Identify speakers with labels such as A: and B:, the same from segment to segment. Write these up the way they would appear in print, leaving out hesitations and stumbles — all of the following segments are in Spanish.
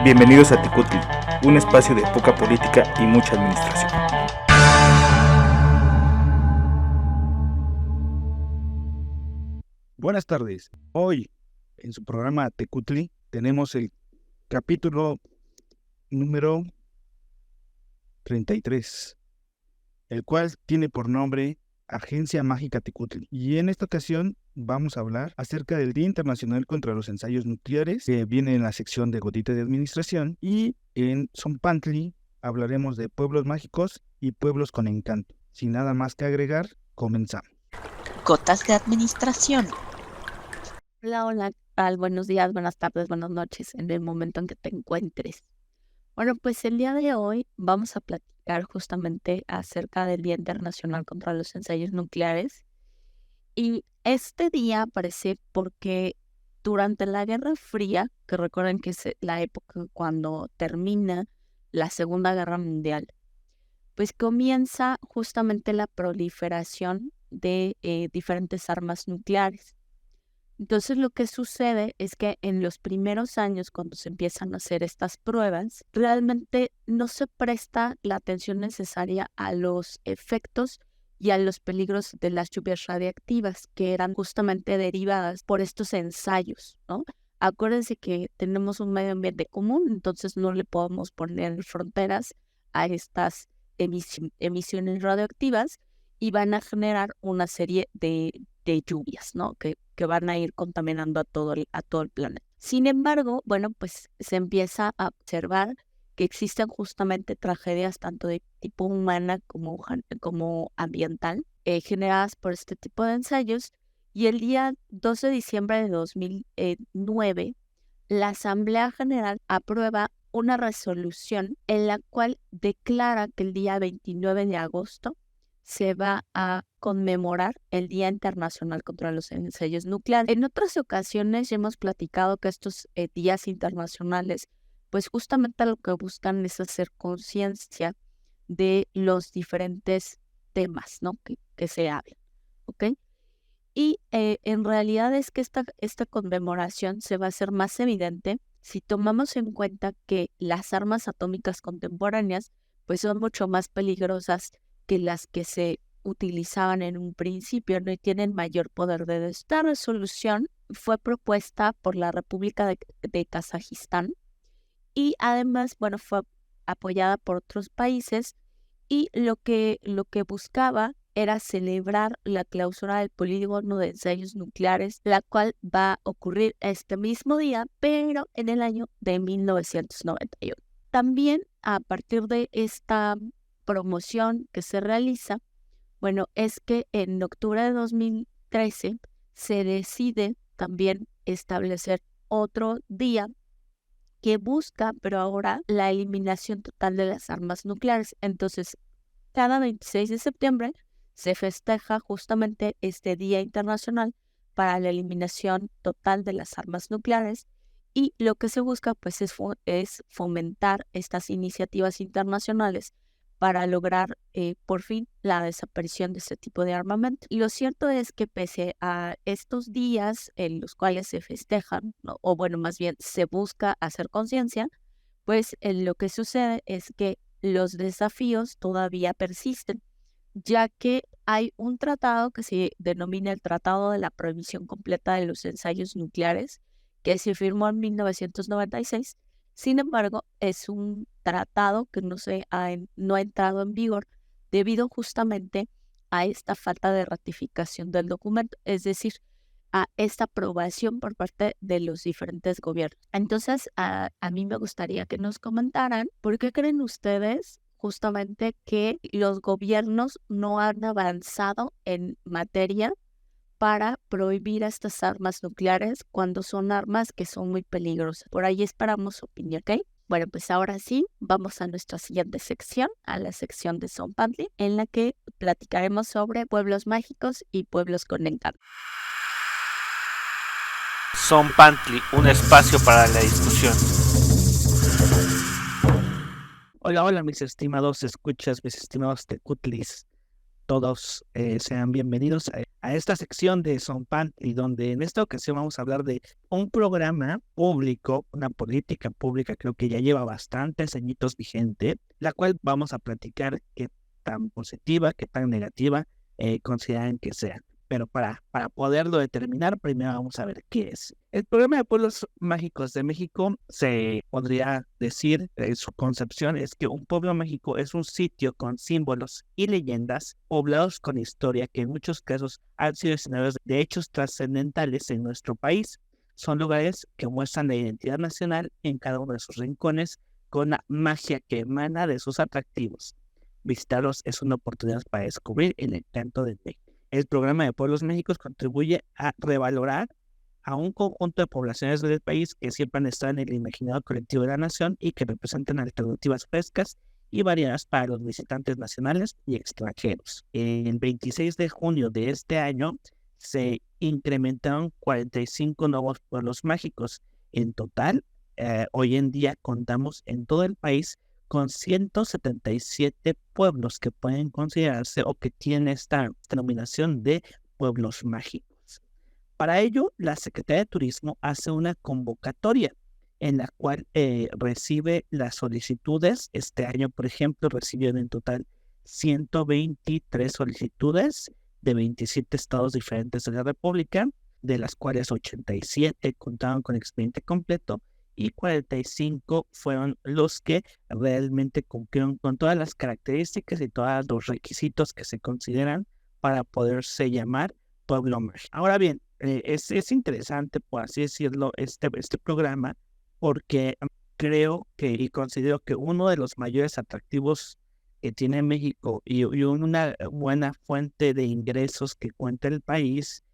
A: Bienvenidos a Tecutli, un espacio de poca política y mucha administración.
B: Buenas tardes. Hoy, en su programa Tecutli, tenemos el capítulo número 33, el cual tiene por nombre Agencia Mágica Tecutli. Y en esta ocasión vamos a hablar acerca del Día Internacional contra los Ensayos Nucleares, que viene en la sección de Gotita de Administración, y en Zompantli hablaremos de pueblos mágicos y pueblos con encanto. Sin nada más que agregar, comenzamos.
C: Gotas de Administración.
D: Hola, ¿qué tal? Buenos días, buenas tardes, buenas noches, en el momento en que te encuentres. Bueno, pues el día de hoy vamos a platicar justamente acerca del Día Internacional contra los Ensayos Nucleares. Y este día aparece porque durante la Guerra Fría, que recuerden que es la época cuando termina la Segunda Guerra Mundial, pues comienza justamente la proliferación de diferentes armas nucleares. Entonces lo que sucede es que en los primeros años, cuando se empiezan a hacer estas pruebas, realmente no se presta la atención necesaria a los efectos y a los peligros de las lluvias radiactivas, que eran justamente derivadas por estos ensayos, ¿no? Acuérdense que tenemos un medio ambiente común, entonces no le podemos poner fronteras a estas emisiones radioactivas y van a generar una serie de lluvias, ¿no? Que van a ir contaminando a todo el planeta. Sin embargo, bueno, pues se empieza a observar que existen justamente tragedias tanto de tipo humana como ambiental, generadas por este tipo de ensayos. Y el día 12 de diciembre de 2009, la Asamblea General aprueba una resolución en la cual declara que el día 29 de agosto se va a conmemorar el Día Internacional contra los Ensayos Nucleares. En otras ocasiones ya hemos platicado que estos días internacionales, pues justamente lo que buscan es hacer conciencia de los diferentes temas, ¿no? que se hablan, ¿ok? Y en realidad es que esta conmemoración se va a hacer más evidente si tomamos en cuenta que las armas atómicas contemporáneas pues son mucho más peligrosas que las que se utilizaban en un principio, no, y tienen mayor poder de destrucción. Esta resolución fue propuesta por la República de Kazajistán y además, bueno, fue apoyada por otros países, y lo que buscaba era celebrar la clausura del polígono de ensayos nucleares, la cual va a ocurrir este mismo día, pero en el año de 1991. También a partir de esta promoción que se realiza, bueno, es que en octubre de 2013 se decide también establecer otro día que busca, pero ahora, la eliminación total de las armas nucleares. Entonces, cada 26 de septiembre se festeja justamente este Día Internacional para la eliminación total de las armas nucleares, y lo que se busca pues es fomentar estas iniciativas internacionales para lograr por fin la desaparición de este tipo de armamento. Y lo cierto es que pese a estos días en los cuales se festejan, ¿no? O bueno, más bien se busca hacer conciencia, pues lo que sucede es que los desafíos todavía persisten, ya que hay un tratado que se denomina el Tratado de la Prohibición Completa de los Ensayos Nucleares, que se firmó en 1996. Sin embargo, es un tratado que no ha entrado en vigor debido justamente a esta falta de ratificación del documento, es decir, a esta aprobación por parte de los diferentes gobiernos. Entonces, a mí me gustaría que nos comentaran por qué creen ustedes justamente que los gobiernos no han avanzado en materia para prohibir estas armas nucleares cuando son armas que son muy peligrosas. Por ahí esperamos su opinión, ¿ok? Bueno, pues ahora sí, vamos a nuestra siguiente sección, a la sección de Zompantli, en la que platicaremos sobre pueblos mágicos y pueblos con encanto.
A: Zompantli, un espacio para la discusión.
B: Hola, mis estimados escuchas, mis estimados tecutlis.
E: Todos sean bienvenidos a esta sección de Zompantli, donde en esta ocasión vamos a hablar de un programa público, una política pública, creo que ya lleva bastantes añitos vigente, la cual vamos a platicar qué tan positiva, qué tan negativa consideran que sea. Pero para poderlo determinar, primero vamos a ver qué es. El programa de Pueblos Mágicos de México se podría decir, su concepción es que un pueblo mágico es un sitio con símbolos y leyendas poblados con historia que en muchos casos han sido escenarios de hechos trascendentales en nuestro país. Son lugares que muestran la identidad nacional en cada uno de sus rincones con la magia que emana de sus atractivos. Visitarlos es una oportunidad para descubrir el encanto de México. El programa de Pueblos Mágicos contribuye a revalorar a un conjunto de poblaciones del país que siempre han estado en el imaginario colectivo de la nación y que representan alternativas frescas y variadas para los visitantes nacionales y extranjeros. El 26 de junio de este año se incrementaron 45 nuevos pueblos mágicos. En total, hoy en día contamos en todo el país con 177 pueblos que pueden considerarse o que tienen esta denominación de pueblos mágicos. Para ello, la Secretaría de Turismo hace una convocatoria en la cual recibe las solicitudes. Este año, por ejemplo, recibieron en total 123 solicitudes de 27 estados diferentes de la República, de las cuales 87 contaban con expediente completo y 45 fueron los que realmente cumplieron con todas las características y todos los requisitos que se consideran para poderse llamar pueblo mágico. Ahora bien, es interesante, por así decirlo, este programa, porque creo que y considero que uno de los mayores atractivos que tiene México y una buena fuente de ingresos que cuenta el país,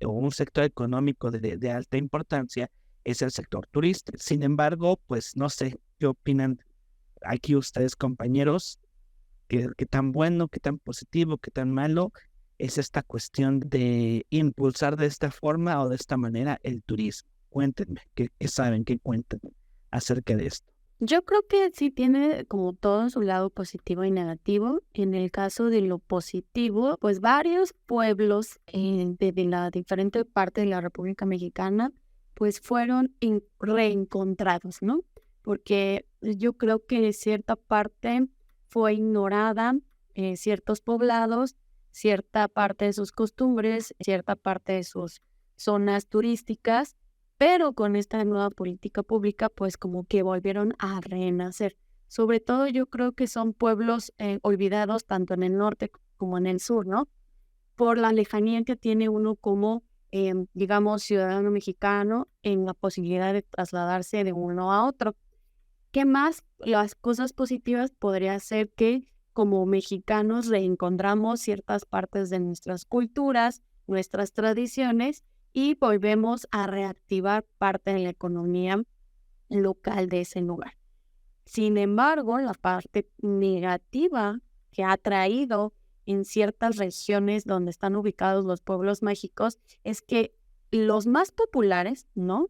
E: o un sector económico de alta importancia, es el sector turístico. Sin embargo, pues no sé, ¿qué opinan aquí ustedes, compañeros? ¿Qué tan bueno, qué tan positivo, qué tan malo es esta cuestión de impulsar de esta forma o de esta manera el turismo? Cuéntenme, ¿qué saben, qué cuentan acerca de esto?
D: Yo creo que sí tiene como todo su lado positivo y negativo. En el caso de lo positivo, pues varios pueblos de la diferente parte de la República Mexicana pues fueron reencontrados, ¿no? Porque yo creo que cierta parte fue ignorada, ciertos poblados, cierta parte de sus costumbres, cierta parte de sus zonas turísticas, pero con esta nueva política pública, pues como que volvieron a renacer. Sobre todo yo creo que son pueblos olvidados tanto en el norte como en el sur, ¿no? Por la lejanía que tiene uno como digamos, ciudadano mexicano en la posibilidad de trasladarse de uno a otro. ¿Qué más? Las cosas positivas podría ser que como mexicanos reencontramos ciertas partes de nuestras culturas, nuestras tradiciones y volvemos a reactivar parte de la economía local de ese lugar. Sin embargo, la parte negativa que ha traído en ciertas regiones donde están ubicados los pueblos mágicos es que los más populares, ¿no?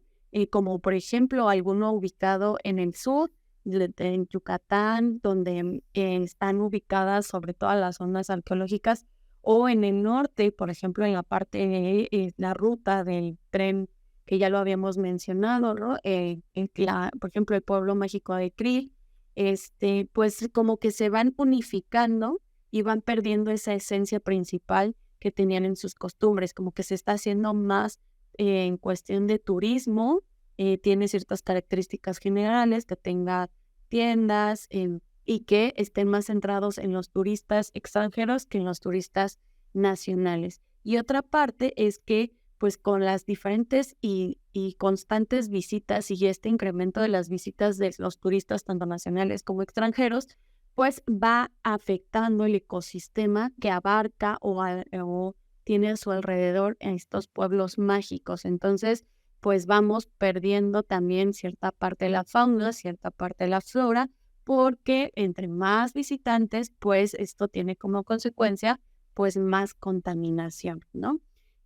D: Como por ejemplo alguno ubicado en el sur, en Yucatán, donde están ubicadas sobre todo las zonas arqueológicas, o en el norte, por ejemplo, en la parte, la ruta del tren, que ya lo habíamos mencionado, ¿no? Por ejemplo, el pueblo mágico de Krill, pues como que se van unificando y van perdiendo esa esencia principal que tenían en sus costumbres, como que se está haciendo más en cuestión de turismo, tiene ciertas características generales, que tenga tiendas y que estén más centrados en los turistas extranjeros que en los turistas nacionales. Y otra parte es que pues con las diferentes y constantes visitas y este incremento de las visitas de los turistas tanto nacionales como extranjeros, pues va afectando el ecosistema que abarca o tiene a su alrededor en estos pueblos mágicos. Entonces, pues vamos perdiendo también cierta parte de la fauna, cierta parte de la flora, porque entre más visitantes, pues esto tiene como consecuencia, pues más contaminación, ¿no?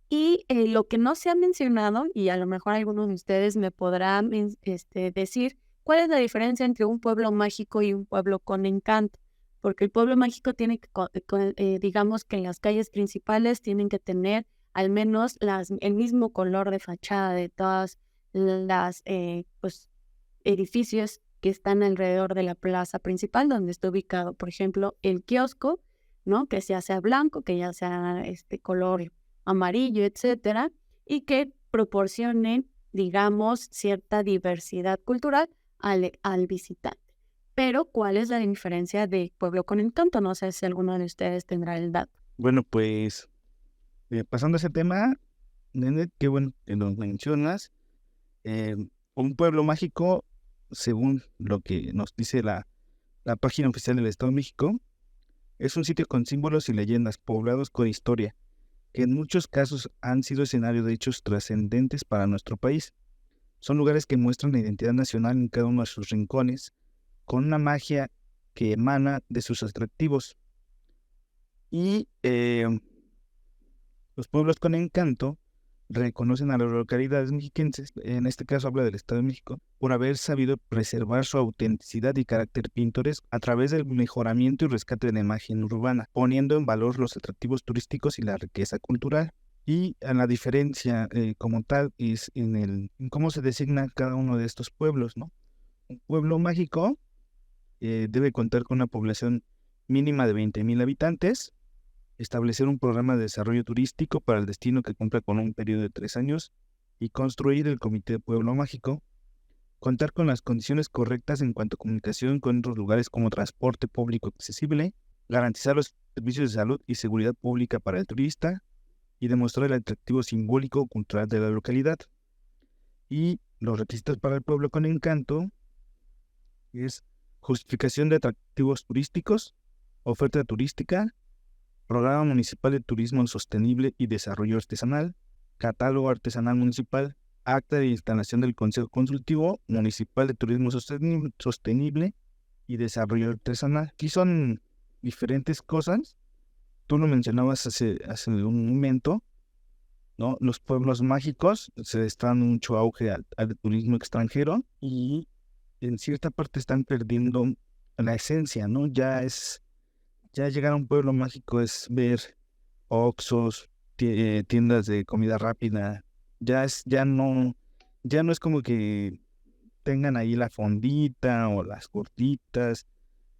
D: Y lo que no se ha mencionado, y a lo mejor algunos de ustedes me podrán decir, ¿cuál es la diferencia entre un pueblo mágico y un pueblo con encanto? porque el pueblo mágico tiene que, digamos que en las calles principales tienen que tener al menos el mismo color de fachada de todas las pues, edificios que están alrededor de la plaza principal donde está ubicado, por ejemplo, el kiosco, ¿no? Que ya sea blanco, que ya sea color amarillo, etcétera, y que proporcionen, digamos, cierta diversidad cultural al visitante. Pero, ¿cuál es la diferencia de Pueblo con Encanto? No sé si alguno de ustedes tendrá el dato.
B: Bueno, pues pasando a ese tema, Nene, qué bueno que nos mencionas. Un pueblo mágico, según lo que nos dice la página oficial del Estado de México, es un sitio con símbolos y leyendas poblados con historia, que en muchos casos han sido escenario de hechos trascendentes para nuestro país. Son lugares que muestran la identidad nacional en cada uno de sus rincones, con una magia que emana de sus atractivos. Y los pueblos con encanto reconocen a las localidades mexiquenses, en este caso habla del Estado de México, por haber sabido preservar su autenticidad y carácter pintoresco a través del mejoramiento y rescate de la imagen urbana, poniendo en valor los atractivos turísticos y la riqueza cultural. Y la diferencia como tal es en cómo se designa cada uno de estos pueblos, ¿no? Un pueblo mágico debe contar con una población mínima de 20,000 habitantes, establecer un programa de desarrollo turístico para el destino que cumpla con un periodo de 3 años y construir el Comité de Pueblo Mágico, contar con las condiciones correctas en cuanto a comunicación con otros lugares como transporte público accesible, garantizar los servicios de salud y seguridad pública para el turista y demostrar el atractivo simbólico cultural de la localidad. Y los requisitos para el pueblo con encanto es justificación de atractivos turísticos, oferta turística, Programa Municipal de Turismo Sostenible y Desarrollo Artesanal, Catálogo Artesanal Municipal, Acta de instalación del Consejo Consultivo Municipal de Turismo Sostenible y Desarrollo Artesanal. Aquí son diferentes cosas. Tú lo mencionabas hace un momento, ¿no? Los pueblos mágicos se están mucho auge al turismo extranjero y en cierta parte están perdiendo la esencia, ¿no? Ya llegar a un pueblo mágico es ver oxxos, tiendas de comida rápida. Ya no es como que tengan ahí la fondita o las gorditas,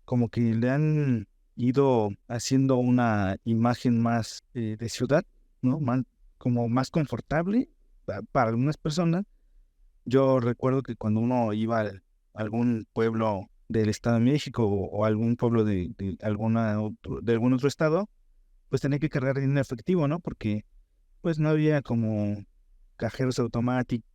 B: como que le han ido haciendo una imagen más de ciudad, ¿no? Como más confortable para algunas personas. Yo recuerdo que cuando uno iba a algún pueblo del Estado de México o algún pueblo de algún otro estado, pues tenía que cargar dinero efectivo, ¿no? Porque pues no había como cajeros automáticos,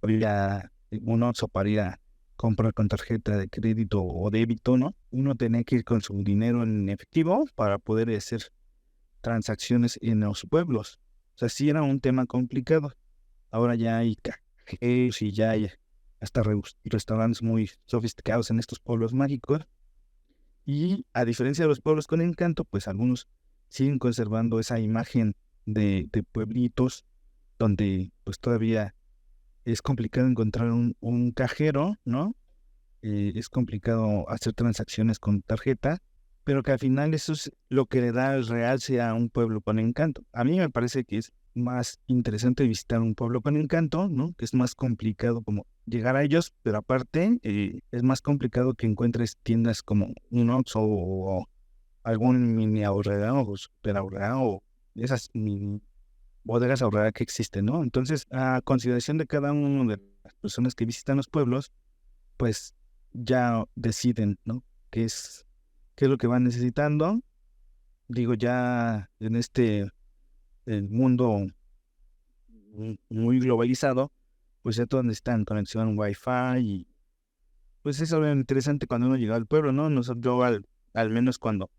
B: había un Oxxo para ir a comprar con tarjeta de crédito o débito, ¿no? Uno tenía que ir con su dinero en efectivo para poder hacer transacciones en los pueblos. O sea, sí era un tema complicado. Ahora ya hay cajeros y ya hay hasta restaurantes muy sofisticados en estos pueblos mágicos. Y a diferencia de los pueblos con encanto, pues algunos siguen conservando esa imagen de pueblitos donde pues todavía es complicado encontrar un cajero, ¿no? Es complicado hacer transacciones con tarjeta, pero que al final eso es lo que le da el realce a un pueblo con encanto. A mí me parece que es más interesante visitar un pueblo con encanto, ¿no? Que es más complicado como llegar a ellos, pero aparte es más complicado que encuentres tiendas como un Oxxo o algún mini ahorrera o super ahorrera o esas mini bodegas ahorrera que existen, ¿no? Entonces, a consideración de cada una de las personas que visitan los pueblos, pues ya deciden, ¿no? qué es lo que van necesitando. Digo, ya en el mundo muy globalizado, pues ya todos necesitan conexión Wi-Fi y pues eso era interesante cuando uno llegaba al pueblo, ¿no? Yo al menos cuando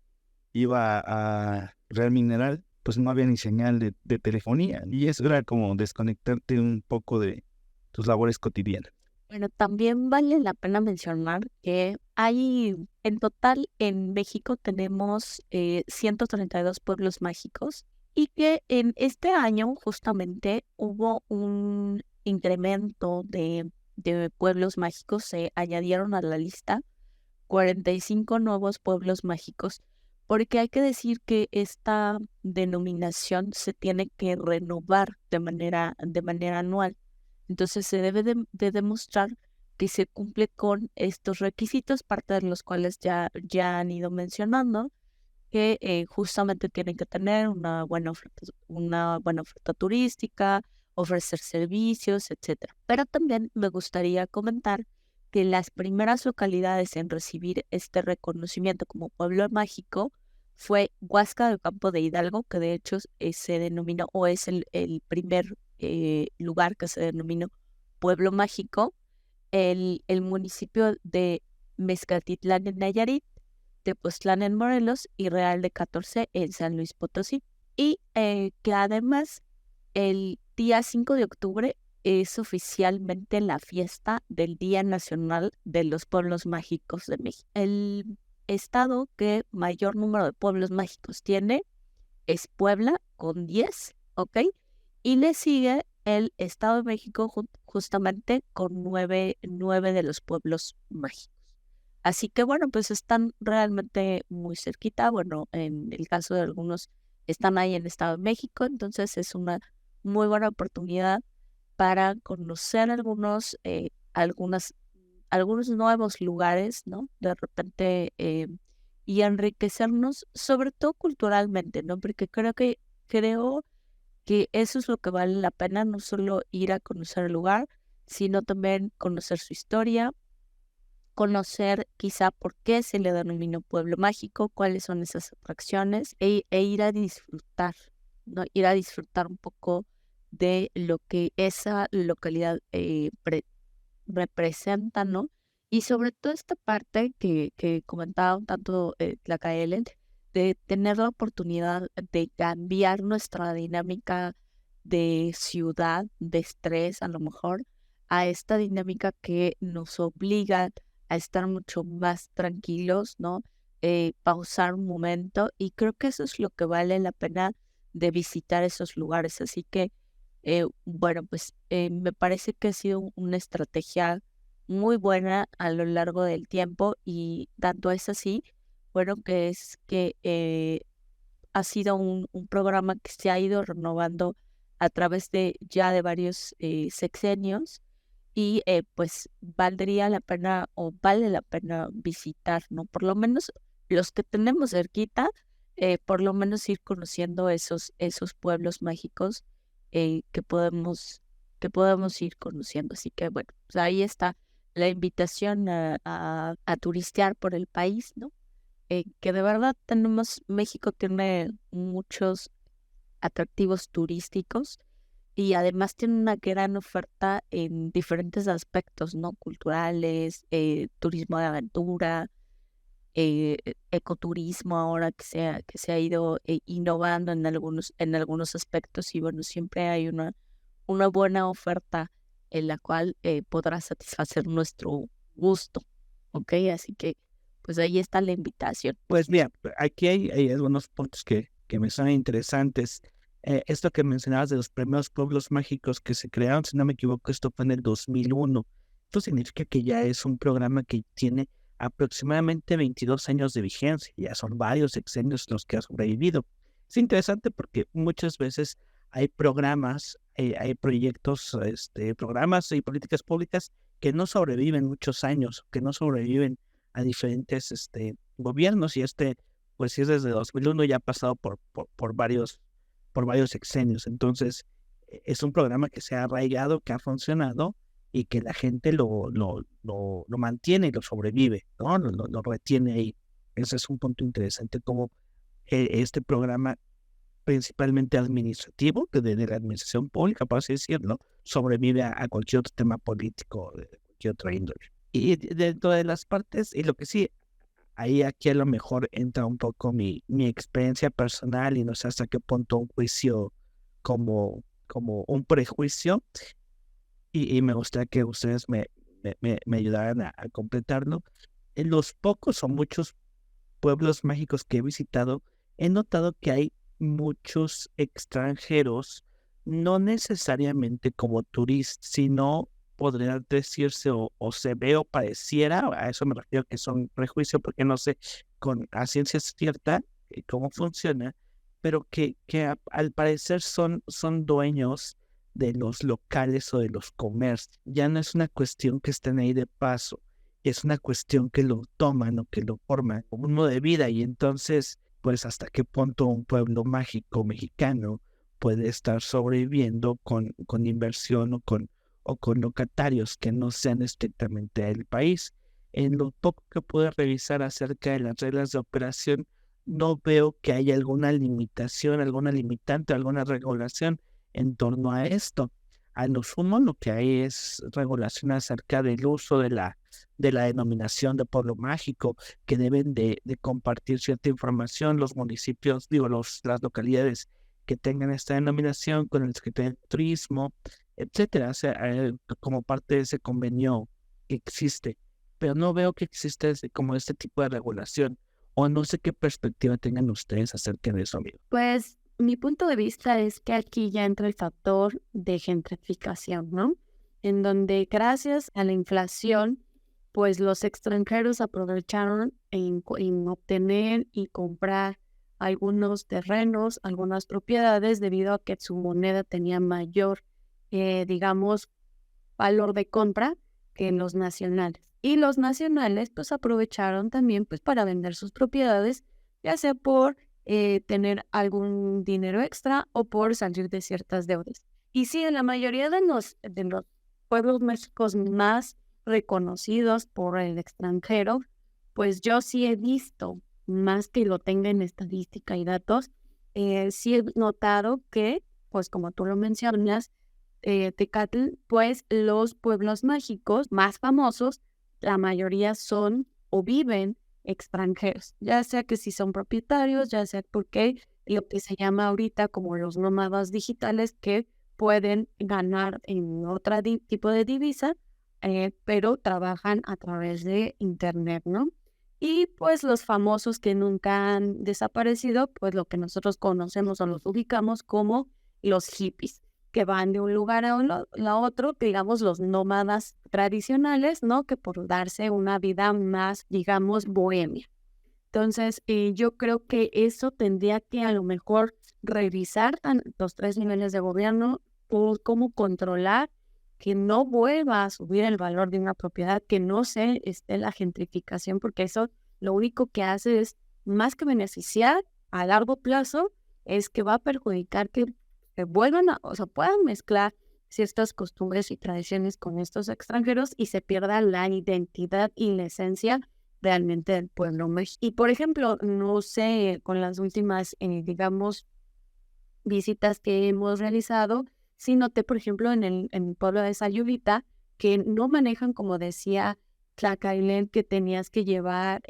B: iba a Real Mineral, pues no había ni señal de telefonía y eso era como desconectarte un poco de tus labores cotidianas.
D: Bueno, también vale la pena mencionar que hay, en total en México tenemos 132 pueblos mágicos y que en este año justamente hubo un incremento de pueblos mágicos, se añadieron a la lista 45 nuevos pueblos mágicos, porque hay que decir que esta denominación se tiene que renovar de manera anual. Entonces se debe de demostrar que se cumple con estos requisitos, parte de los cuales ya han ido mencionando, que justamente tienen que tener una buena oferta turística, ofrecer servicios, etcétera. Pero también me gustaría comentar que las primeras localidades en recibir este reconocimiento como pueblo mágico fue Huasca de Ocampo de Hidalgo, que de hecho se denominó, o es el primer lugar que se denominó pueblo mágico, el municipio de Mezcatitlán en Nayarit, Tepoztlán en Morelos y Real de 14 en San Luis Potosí. Y que además el día 5 de octubre es oficialmente la fiesta del Día Nacional de los Pueblos Mágicos de México. El estado que mayor número de pueblos mágicos tiene es Puebla, con 10, ¿ok? Y le sigue el Estado de México justamente con 9 de los pueblos mágicos. Así que bueno, pues están realmente muy cerquita. Bueno, en el caso de algunos están ahí en el Estado de México, entonces es una muy buena oportunidad para conocer algunos nuevos lugares, ¿no? De repente, y enriquecernos, sobre todo culturalmente, ¿no? Porque creo que eso es lo que vale la pena, no solo ir a conocer el lugar, sino también conocer su historia, conocer quizá por qué se le denominó pueblo mágico, cuáles son esas atracciones, e ir a disfrutar, ¿no? Ir a disfrutar un poco de lo que esa localidad representa, ¿no? Y sobre todo esta parte que comentaba un tanto Tlacaelen, de tener la oportunidad de cambiar nuestra dinámica de ciudad, de estrés a lo mejor, a esta dinámica que nos obliga a estar mucho más tranquilos, ¿no? Pausar un momento, y creo que eso es lo que vale la pena de visitar esos lugares. Así que, bueno, pues me parece que ha sido una estrategia muy buena a lo largo del tiempo, y tanto es así, bueno, que ha sido un programa que se ha ido renovando a través de varios sexenios, y pues valdría la pena o vale la pena visitar, ¿no? Por lo menos los que tenemos cerquita, por lo menos ir conociendo esos pueblos mágicos que podemos ir conociendo. Así que bueno, pues ahí está la invitación a turistear por el país, ¿no? Que de verdad México tiene muchos atractivos turísticos, y además tiene una gran oferta en diferentes aspectos, ¿no? Culturales, turismo de aventura, ecoturismo ahora que se ha ido innovando en algunos aspectos, y bueno, siempre hay una buena oferta en la cual podrá satisfacer nuestro gusto, ¿ok? Así que pues ahí está la invitación.
E: Pues mira, aquí hay algunos puntos que me son interesantes. Esto que mencionabas de los primeros pueblos mágicos que se crearon, si no me equivoco, esto fue en el 2001. Esto significa que ya es un programa que tiene aproximadamente 22 años de vigencia. Ya son varios sexenios los que ha sobrevivido. Es interesante porque muchas veces hay programas, hay proyectos, programas y políticas públicas que no sobreviven muchos años, que no sobreviven a diferentes gobiernos, y pues si es desde 2001, ya ha pasado por varios sexenios. Entonces es un programa que se ha arraigado, que ha funcionado, y que la gente lo mantiene y lo sobrevive, ¿no? Lo retiene ahí. Ese es un punto interesante, como este programa principalmente administrativo, de la administración pública, por así decirlo, sobrevive a cualquier otro tema político de cualquier otra índole. Y dentro de las partes, y lo que sí, aquí a lo mejor entra un poco mi experiencia personal, y no sé hasta qué punto un juicio como un prejuicio, y me gustaría que ustedes me ayudaran a completarlo. En los pocos o muchos pueblos mágicos que he visitado, he notado que hay muchos extranjeros, no necesariamente como turistas, sino podría decirse o se ve o pareciera, a eso me refiero que son prejuicios porque no sé a ciencia cierta cómo funciona, pero que al parecer son dueños de los locales o de los comercios. Ya no es una cuestión que estén ahí de paso, es una cuestión que lo toman o que lo forman como un modo de vida y entonces, pues hasta qué punto un pueblo mágico mexicano puede estar sobreviviendo con inversión o con locatarios que no sean estrictamente del país. En lo poco que pude revisar acerca de las reglas de operación, no veo que haya alguna limitación, alguna limitante, alguna regulación en torno a esto. A lo sumo, lo que hay es regulación acerca del uso de la denominación de pueblo mágico, que deben de compartir cierta información los municipios, las localidades que tengan esta denominación con el Secretario de Turismo, etcétera, o sea, como parte de ese convenio que existe. Pero no veo que exista como este tipo de regulación, o no sé qué perspectiva tengan ustedes acerca de eso, amigo.
D: Pues mi punto de vista es que aquí ya entra el factor de gentrificación, ¿no? En donde gracias a la inflación, pues los extranjeros aprovecharon en obtener y comprar algunos terrenos, algunas propiedades, debido a que su moneda tenía mayor, digamos, valor de compra que los nacionales. Y los nacionales pues aprovecharon también pues para vender sus propiedades, ya sea por tener algún dinero extra o por salir de ciertas deudas. Y sí, en la mayoría de los pueblos mágicos más reconocidos por el extranjero, pues yo sí he visto, más que lo tenga en estadística y datos, sí he notado que, pues como tú lo mencionas, Tecatl, pues los pueblos mágicos más famosos, la mayoría son o viven extranjeros, ya sea que si son propietarios, ya sea porque lo que se llama ahorita como los nómadas digitales que pueden ganar en otro tipo de divisa, pero trabajan a través de internet, ¿no? Y pues los famosos que nunca han desaparecido, pues lo que nosotros conocemos o los ubicamos como los hippies, que van de un lugar a otro, digamos los nómadas tradicionales, ¿no? Que por darse una vida más, digamos, bohemia. Entonces, yo creo que eso tendría que a lo mejor revisar los 3 niveles de gobierno, cómo controlar que no vuelva a subir el valor de una propiedad, que no se esté la gentrificación, porque eso lo único que hace es, más que beneficiar a largo plazo, es que va a perjudicar que vuelvan puedan mezclar ciertas costumbres y tradiciones con estos extranjeros y se pierda la identidad y la esencia realmente del pueblo mexicano. Y por ejemplo, no sé, con las últimas, digamos, visitas que hemos realizado, sí noté, por ejemplo, en el pueblo de Sayulita, que no manejan, como decía Tlacailén, que tenías que llevar,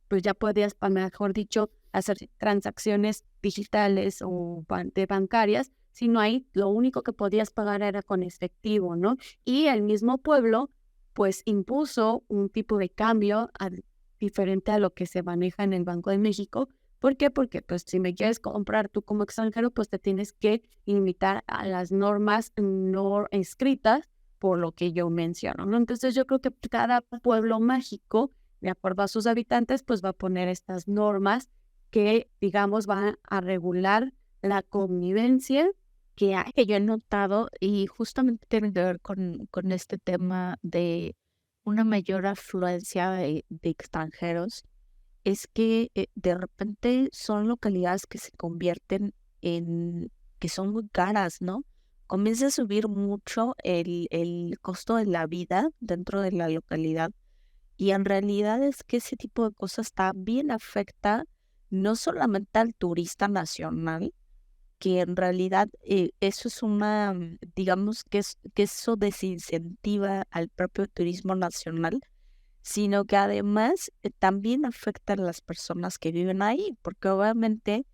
D: pues ya podías, mejor dicho, hacer transacciones digitales o bancarias, sino ahí lo único que podías pagar era con efectivo, ¿no? Y el mismo pueblo, pues, impuso un tipo de cambio diferente a lo que se maneja en el Banco de México. ¿Por qué? Porque, pues, si me quieres comprar tú como extranjero, pues te tienes que limitar a las normas no escritas, por lo que yo menciono, ¿no? Entonces yo creo que cada pueblo mágico, de acuerdo a sus habitantes, pues va a poner estas normas que, digamos, van a regular la convivencia que yo he notado, y justamente tiene que ver con este tema de una mayor afluencia de extranjeros. Es que de repente son localidades que se convierten que son muy caras, ¿no? Comienza a subir mucho el costo de la vida dentro de la localidad, y en realidad es que ese tipo de cosas también afecta no solamente al turista nacional, que en realidad eso es digamos que eso desincentiva al propio turismo nacional, sino que además también afecta a las personas que viven ahí, porque obviamente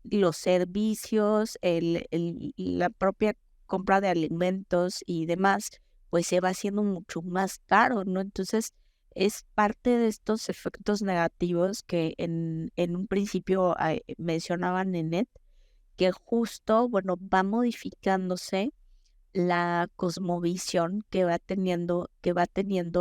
D: los servicios, la propia compra de alimentos y demás, pues se va haciendo mucho más caro, ¿no? Entonces es parte de estos efectos negativos que en un principio mencionaban Nenet, que justo, bueno, va modificándose la cosmovisión que va teniendo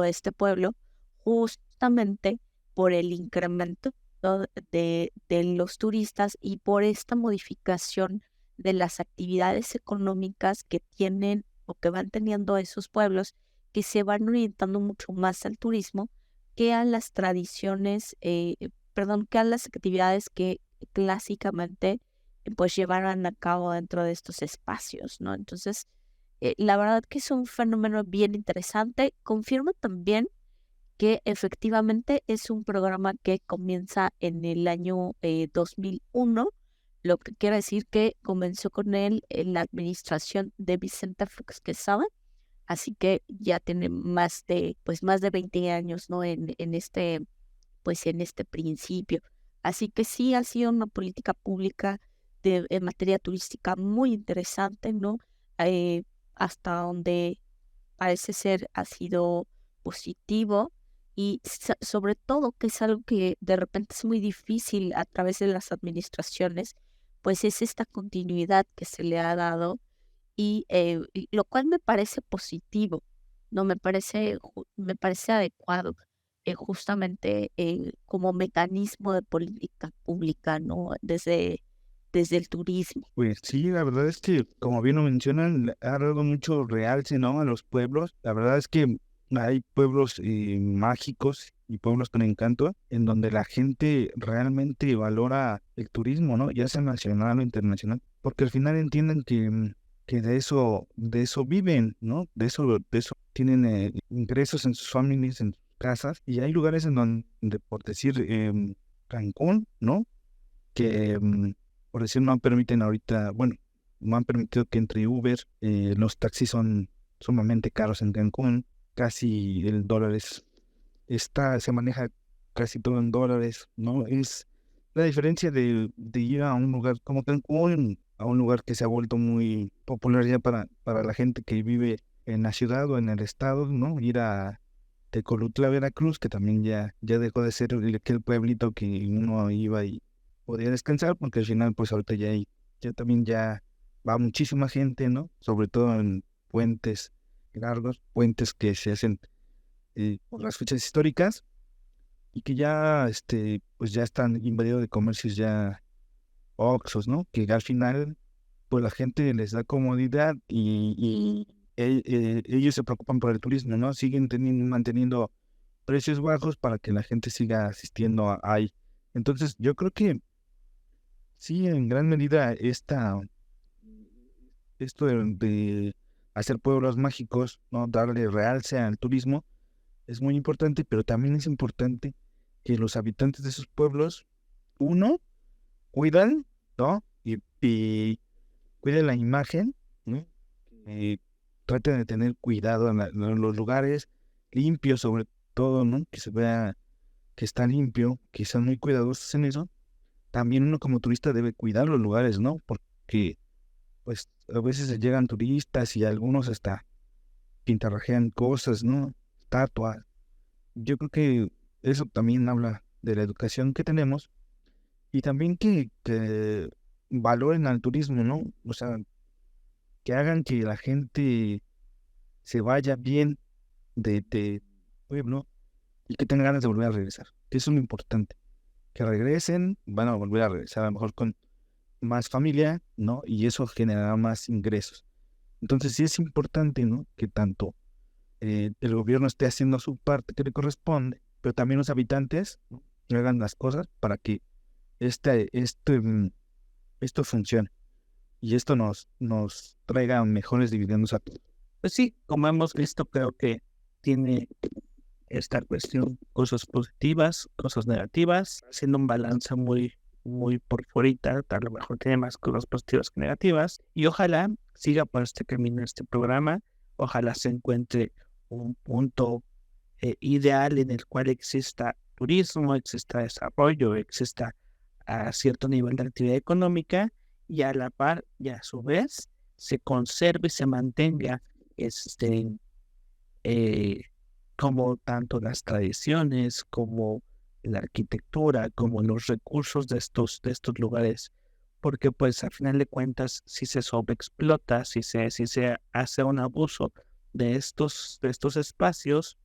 D: este pueblo, justamente por el incremento, ¿no?, de los turistas y por esta modificación de las actividades económicas que tienen o que van teniendo esos pueblos, que se van orientando mucho más al turismo que a las tradiciones, que a las actividades que clásicamente pues llevaran a cabo dentro de estos espacios, ¿no? Entonces, la verdad que es un fenómeno bien interesante. Confirmo también que efectivamente es un programa que comienza en el año 2001, lo que quiere decir que comenzó con él en la administración de Vicente Fox Quesada, así que ya tiene más de 20 años, ¿no? En este principio. Así que sí ha sido una política pública en materia turística muy interesante, ¿no? Eh, Hasta donde parece ser ha sido positivo y sobre todo que es algo que de repente es muy difícil a través de las administraciones, pues es esta continuidad que se le ha dado y lo cual me parece positivo, no me parece adecuado, justamente como mecanismo de política pública, ¿no? Desde el turismo.
B: Pues sí, la verdad es que, como bien lo mencionan, ha dado mucho realce, ¿no?, a los pueblos. La verdad es que hay pueblos mágicos y pueblos con encanto en donde la gente realmente valora el turismo, ¿no?, ya sea nacional o internacional, porque al final entienden que de eso viven, ¿no? De eso tienen ingresos en sus familias, en sus casas, y hay lugares en donde, por decir, Cancún, ¿no?, que por decir no permiten ahorita, bueno, no han permitido que entre Uber, los taxis son sumamente caros en Cancún, casi el dólar se maneja casi todo en dólares, ¿no? Es la diferencia de ir a un lugar como Cancún, a un lugar que se ha vuelto muy popular ya para la gente que vive en la ciudad o en el estado, ¿no? Ir a Tecolutla, Veracruz, que también ya dejó de ser aquel pueblito que uno iba y podía descansar, porque al final, pues ahorita ya va muchísima gente, ¿no? Sobre todo en puentes largos, puentes que se hacen por las fechas históricas y que ya, pues ya están invadidos de comercios ya oxxos, ¿no? Que al final, pues la gente les da comodidad y ellos se preocupan por el turismo, ¿no? Siguen manteniendo precios bajos para que la gente siga asistiendo ahí. Entonces, yo creo que sí, en gran medida esto de hacer pueblos mágicos, ¿no?, darle realce al turismo, es muy importante, pero también es importante que los habitantes de esos pueblos, uno, cuidan, ¿no? Y cuiden la imagen, ¿no? Traten de tener cuidado en los lugares limpios, sobre todo, ¿no? Que se vea que está limpio, que sean muy cuidadosos en eso. También uno como turista debe cuidar los lugares, ¿no? Porque, pues, a veces llegan turistas y algunos hasta pintarrajean cosas, ¿no? Estatuas. Yo creo que eso también habla de la educación que tenemos y también que valoren al turismo, ¿no? O sea, que hagan que la gente se vaya bien de pueblo y que tengan ganas de volver a regresar. Eso es lo importante. Que regresen, van a volver a regresar a lo mejor con más familia, ¿no? Y eso generará más ingresos. Entonces sí es importante, ¿no?, que tanto el gobierno esté haciendo su parte que le corresponde, pero también los habitantes, ¿no?, hagan las cosas para que esto funcione y esto nos traiga mejores dividendos a todos.
E: Pues sí, como hemos visto, creo que tiene esta cuestión cosas positivas, cosas negativas, haciendo un balance muy, muy por fuera, a lo mejor tiene más cosas positivas que negativas, y ojalá siga por este camino este programa, ojalá se encuentre un punto ideal en el cual exista turismo, exista desarrollo, exista a cierto nivel de actividad económica y a la par y a su vez se conserve y se mantenga como tanto las tradiciones como la arquitectura como los recursos de estos lugares porque pues al final de cuentas, si se sobreexplota, si se hace un abuso de estos espacios,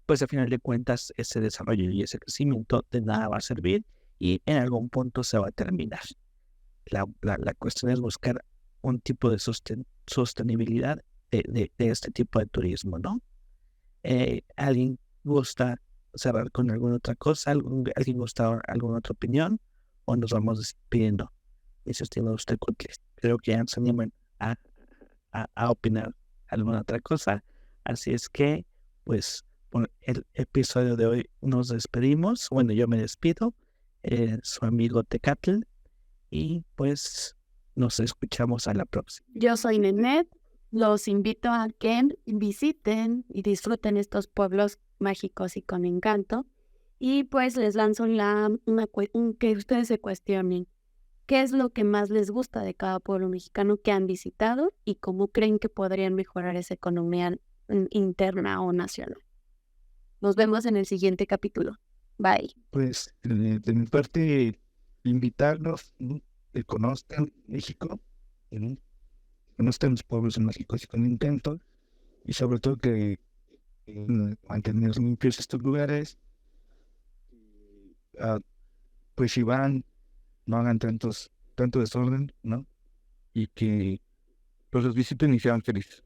E: pues al final de cuentas ese desarrollo y ese crecimiento de nada va a servir y en algún punto se va a terminar. La cuestión es buscar un tipo de sostenibilidad de este tipo de turismo, ¿no? ¿Alguien gusta cerrar con alguna otra cosa? ¿Alguien gusta alguna otra opinión? ¿O nos vamos despidiendo? Eso tiene usted, creo que ya se animan a opinar alguna otra cosa. Así es que, pues, por el episodio de hoy nos despedimos. Bueno, yo me despido, su amigo Tecatl, y pues nos escuchamos a la próxima.
D: Yo soy Nenet. Los invito a que visiten y disfruten estos pueblos mágicos y con encanto. Y pues les lanzo que ustedes se cuestionen qué es lo que más les gusta de cada pueblo mexicano que han visitado y cómo creen que podrían mejorar esa economía interna o nacional. Nos vemos en el siguiente capítulo. Bye.
B: Pues de mi parte, invitarlos, ¿no? Que conozcan México, ¿no? Conozcan los pueblos mágicos y con encanto, y sobre todo que mantener limpios estos lugares. Pues si van, no hagan tanto desorden, ¿no? Y que pues los visiten y sean felices.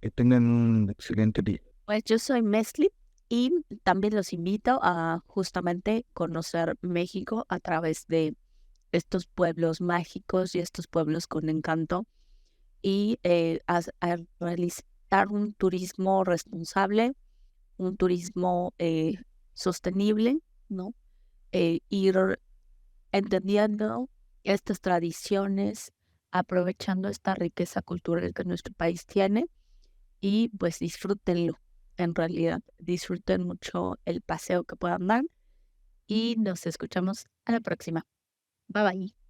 B: Que tengan un excelente día.
D: Pues yo soy Mesli y también los invito a justamente conocer México a través de estos pueblos mágicos y estos pueblos con encanto y a realizar un turismo responsable, un turismo sostenible, ¿no? Ir entendiendo estas tradiciones, aprovechando esta riqueza cultural que nuestro país tiene y pues disfrútenlo. En realidad, disfruten mucho el paseo que puedan dar y nos escuchamos a la próxima. Bye bye.